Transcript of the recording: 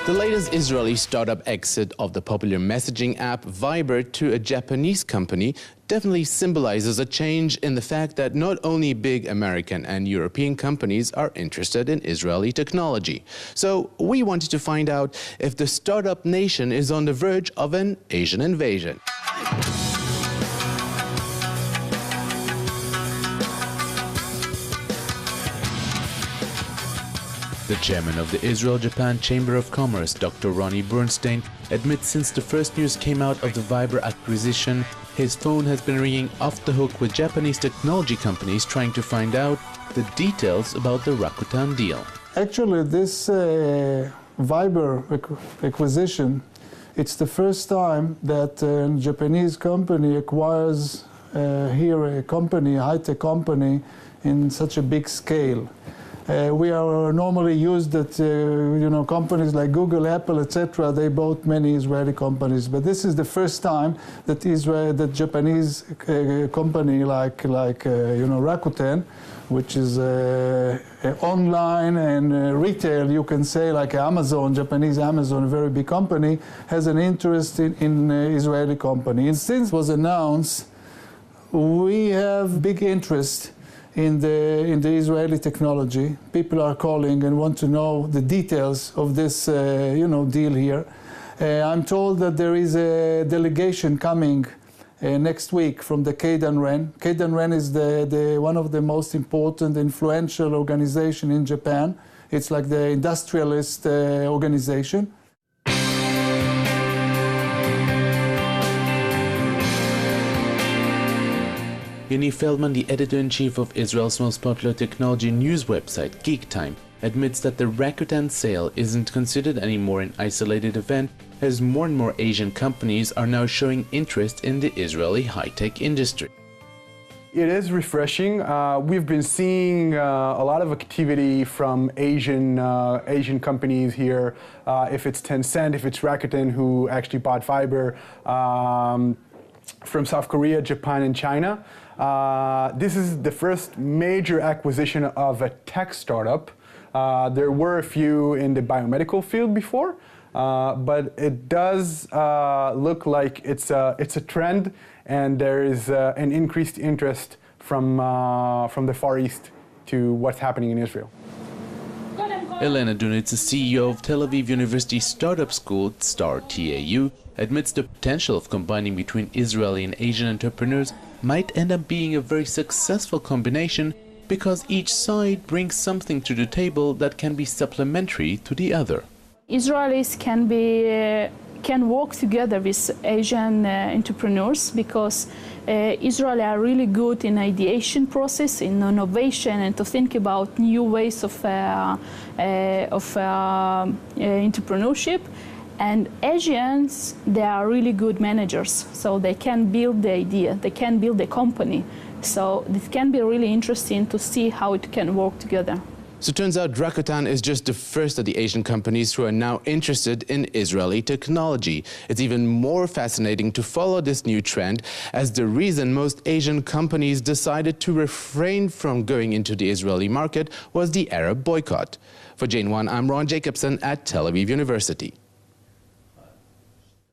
The latest Israeli startup exit of the popular messaging app Viber to a Japanese company definitely symbolizes a change in the fact that not only big American and European companies are interested in Israeli technology. So we wanted to find out if the startup nation is on the verge of an Asian invasion. The chairman of the Israel-Japan Chamber of Commerce, Dr. Roni Bornstein, admits since the first news came out of the Viber acquisition, his phone has been ringing off the hook with Japanese technology companies trying to find out the details about the Rakutan deal. Actually, this Viber acquisition, it's the first time that a Japanese company acquires here a company, a high-tech company, in such a big scale. We are normally used that, companies like Google, Apple, etc., they bought many Israeli companies. But this is the first time that Japanese company like Rakuten, which is online and retail, you can say, like Amazon, Japanese Amazon, a very big company, has an interest in Israeli company. And since it was announced, we have big interest in the Israeli technology. People are calling and want to know the details of this deal here. I'm told that there is a delegation coming next week from the JN1. JN1 is one of the most important, influential organization in Japan. It's like the industrialist organization. Yaniv Feldman, the editor-in-chief of Israel's most popular technology news website, Geek, admits that the Rakutan sale isn't considered anymore an isolated event, as more and more Asian companies are now showing interest in the Israeli high-tech industry. It is refreshing. We've been seeing a lot of activity from Asian companies here. If it's Tencent, if it's Rakuten, who actually bought Viber, from South Korea, Japan, and China. This is the first major acquisition of a tech startup. There were a few in the biomedical field before, but it does look like it's a trend, and there is an increased interest from the Far East to what's happening in Israel. Elena Dunitz, the CEO of Tel Aviv University startup school, STAR TAU, admits the potential of combining between Israeli and Asian entrepreneurs might end up being a very successful combination because each side brings something to the table that can be supplementary to the other. Israelis can work together with Asian entrepreneurs because Israelis are really good in ideation process, in innovation, and to think about new ways of entrepreneurship. And Asians, they are really good managers, so they can build the idea, they can build a company. So this can be really interesting to see how it can work together. So it turns out Rakutan is just the first of the Asian companies who are now interested in Israeli technology. It's even more fascinating to follow this new trend, as the reason most Asian companies decided to refrain from going into the Israeli market was the Arab boycott. For JN1, I'm Jacobsohn at Tel Aviv University.